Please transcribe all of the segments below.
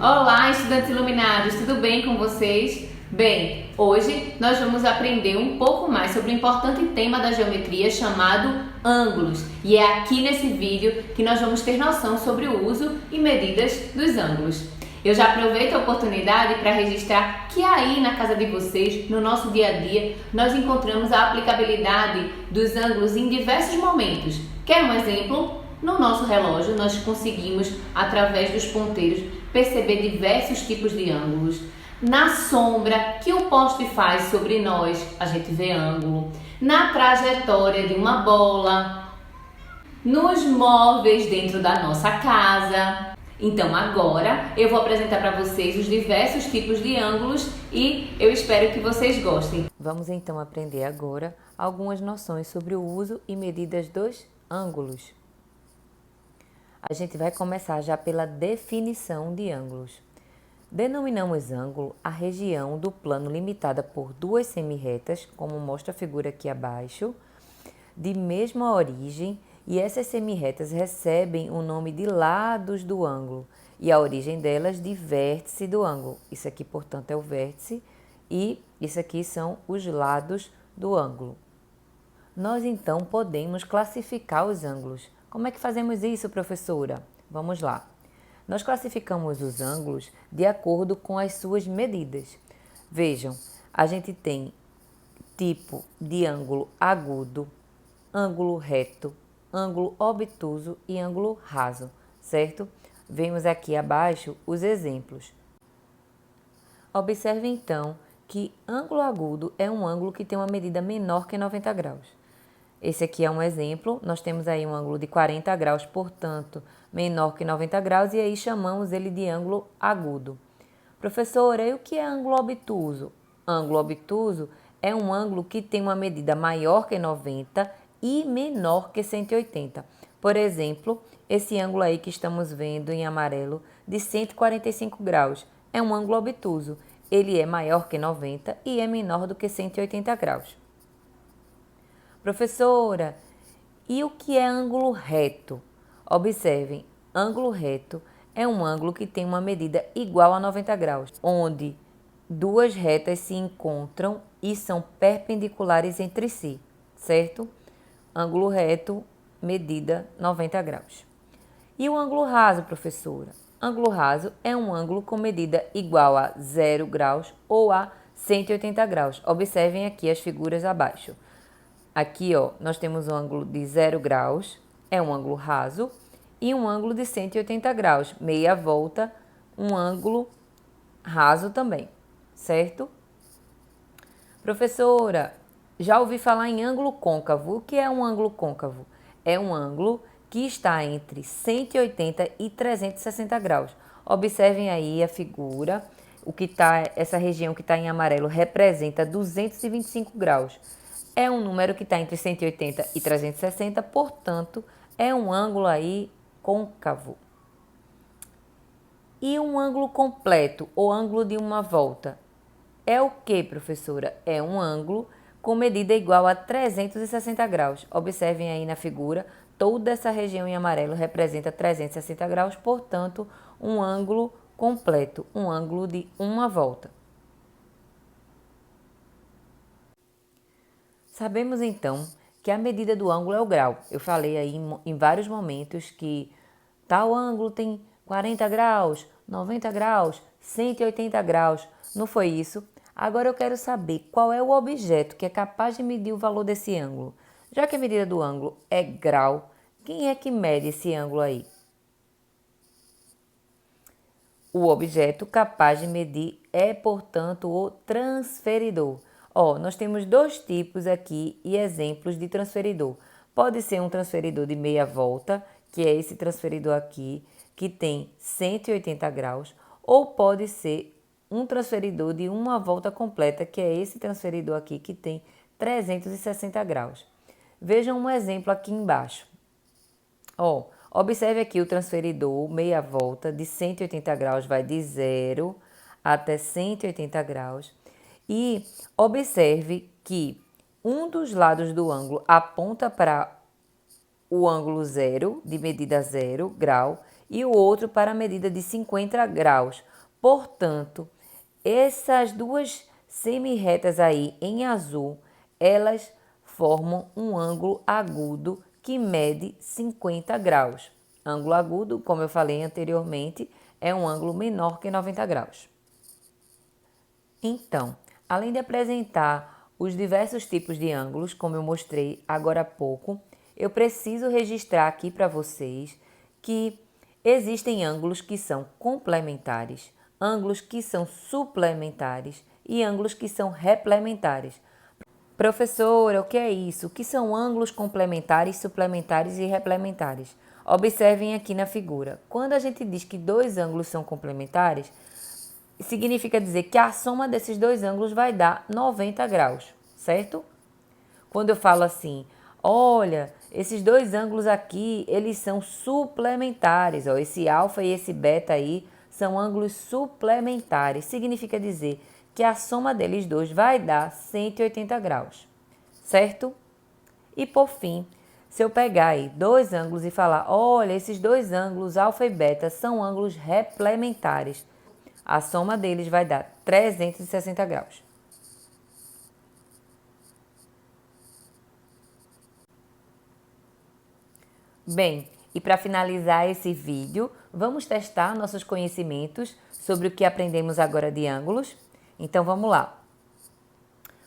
Olá, estudantes iluminados, tudo bem com vocês? Bem, hoje nós vamos aprender um pouco mais sobre o importante tema da geometria chamado ângulos. E é aqui nesse vídeo que nós vamos ter noção sobre o uso e medidas dos ângulos. Eu já aproveito a oportunidade para registrar que aí na casa de vocês, no nosso dia a dia, nós encontramos a aplicabilidade dos ângulos em diversos momentos. Quer um exemplo? No nosso relógio, nós conseguimos, através dos ponteiros, perceber diversos tipos de ângulos. Na sombra que o poste faz sobre nós, a gente vê ângulo. Na trajetória de uma bola, nos móveis dentro da nossa casa. Então agora eu vou apresentar para vocês os diversos tipos de ângulos e eu espero que vocês gostem. Vamos então aprender agora algumas noções sobre o uso e medidas dos ângulos. A gente vai começar já pela definição de ângulos. Denominamos ângulo a região do plano limitada por duas semirretas, como mostra a figura aqui abaixo, de mesma origem, e essas semirretas recebem o nome de lados do ângulo e a origem delas de vértice do ângulo. Isso aqui, portanto, é o vértice e isso aqui são os lados do ângulo. Nós, então, podemos classificar os ângulos. Como é que fazemos isso, professora? Vamos lá. Nós classificamos os ângulos de acordo com as suas medidas. Vejam, a gente tem tipo de ângulo agudo, ângulo reto, ângulo obtuso e ângulo raso, certo? Vemos aqui abaixo os exemplos. Observe, então, que ângulo agudo é um ângulo que tem uma medida menor que 90 graus. Esse aqui é um exemplo, nós temos aí um ângulo de 40 graus, portanto, menor que 90 graus, e aí chamamos ele de ângulo agudo. Professora, e o que é ângulo obtuso? Ângulo obtuso é um ângulo que tem uma medida maior que 90 e menor que 180. Por exemplo, esse ângulo aí que estamos vendo em amarelo, de 145 graus, é um ângulo obtuso. Ele é maior que 90 e é menor do que 180 graus. Professora, e o que é ângulo reto? Observem, ângulo reto é um ângulo que tem uma medida igual a 90 graus, onde duas retas se encontram e são perpendiculares entre si, certo? Ângulo reto, medida 90 graus. E o ângulo raso, professora? Ângulo raso é um ângulo com medida igual a 0 graus ou a 180 graus. Observem aqui as figuras abaixo. Aqui, ó, nós temos um ângulo de 0 graus, é um ângulo raso, e um ângulo de 180 graus, meia volta, um ângulo raso também, certo? Professora, já ouvi falar em ângulo côncavo. O que é um ângulo côncavo? É um ângulo que está entre 180 e 360 graus. Observem aí a figura, essa região que está em amarelo representa 225 graus. É um número que está entre 180 e 360, portanto, é um ângulo aí côncavo. E um ângulo completo, ou ângulo de uma volta, é o que, professora? É um ângulo com medida igual a 360 graus. Observem aí na figura, toda essa região em amarelo representa 360 graus, portanto, um ângulo completo, um ângulo de uma volta. Sabemos, então, que a medida do ângulo é o grau. Eu falei aí em vários momentos que tal ângulo tem 40 graus, 90 graus, 180 graus. Não foi isso? Agora eu quero saber qual é o objeto que é capaz de medir o valor desse ângulo. Já que a medida do ângulo é grau, quem é que mede esse ângulo aí? O objeto capaz de medir é, portanto, o transferidor. Ó, nós temos dois tipos aqui e exemplos de transferidor. Pode ser um transferidor de meia volta, que é esse transferidor aqui, que tem 180 graus, ou pode ser um transferidor de uma volta completa, que é esse transferidor aqui, que tem 360 graus. Vejam um exemplo aqui embaixo. Ó, observe aqui o transferidor meia volta de 180 graus, vai de 0 até 180 graus. E observe que um dos lados do ângulo aponta para o ângulo zero, de medida 0 grau, e o outro para a medida de 50 graus. Portanto, essas duas semi-retas aí em azul, elas formam um ângulo agudo que mede 50 graus. Ângulo agudo, como eu falei anteriormente, é um ângulo menor que 90 graus. Então, além de apresentar os diversos tipos de ângulos, como eu mostrei agora há pouco, eu preciso registrar aqui para vocês que existem ângulos que são complementares, ângulos que são suplementares e ângulos que são replementares. Professora, o que é isso? O que são ângulos complementares, suplementares e replementares? Observem aqui na figura. Quando a gente diz que dois ângulos são complementares, significa dizer que a soma desses dois ângulos vai dar 90 graus, certo? Quando eu falo assim, olha, esses dois ângulos aqui, eles são suplementares, ó, esse alfa e esse beta aí são ângulos suplementares, significa dizer que a soma deles dois vai dar 180 graus, certo? E por fim, se eu pegar aí dois ângulos e falar, olha, esses dois ângulos alfa e beta são ângulos replementares, a soma deles vai dar 360 graus. Bem, e para finalizar esse vídeo, vamos testar nossos conhecimentos sobre o que aprendemos agora de ângulos. Então, vamos lá.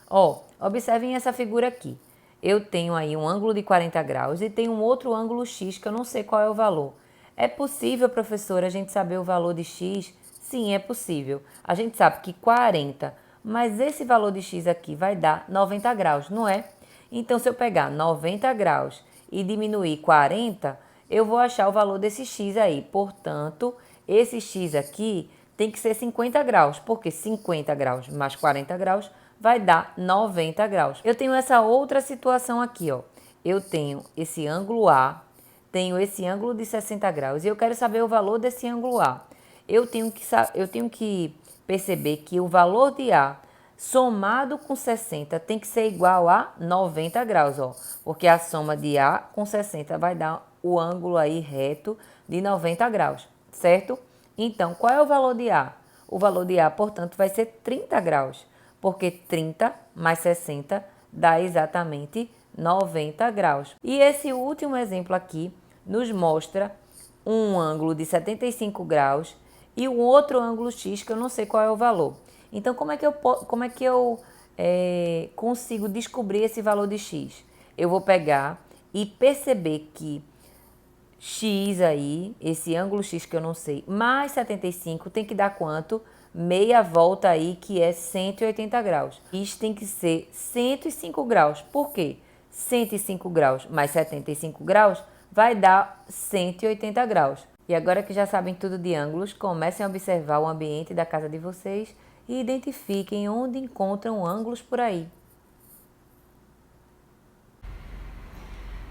Ó, observem essa figura aqui. Eu tenho aí um ângulo de 40 graus e tenho um outro ângulo X que eu não sei qual é o valor. É possível, professora, a gente saber o valor de X? Sim, é possível. A gente sabe que 40, mas esse valor de X aqui vai dar 90 graus, não é? Então, se eu pegar 90 graus e diminuir 40, eu vou achar o valor desse X aí. Portanto, esse X aqui tem que ser 50 graus, porque 50 graus mais 40 graus vai dar 90 graus. Eu tenho essa outra situação aqui, ó. Eu tenho esse ângulo A, tenho esse ângulo de 60 graus e eu quero saber o valor desse ângulo A. Eu tenho que perceber que o valor de A somado com 60 tem que ser igual a 90 graus, ó. Porque a soma de A com 60 vai dar o ângulo aí reto de 90 graus, certo? Então, qual é o valor de A? O valor de A, portanto, vai ser 30 graus, porque 30 mais 60 dá exatamente 90 graus. E esse último exemplo aqui nos mostra um ângulo de 75 graus e um outro ângulo X que eu não sei qual é o valor. Então, como é que eu consigo descobrir esse valor de X? Eu vou pegar e perceber que X aí, esse ângulo X que eu não sei, mais 75 tem que dar quanto? Meia volta aí, que é 180 graus. Isso tem que ser 105 graus. Por quê? 105 graus mais 75 graus vai dar 180 graus. E agora que já sabem tudo de ângulos, comecem a observar o ambiente da casa de vocês e identifiquem onde encontram ângulos por aí.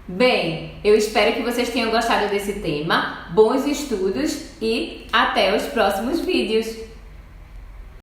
Bem, eu espero que vocês tenham gostado desse tema. Bons estudos e até os próximos vídeos!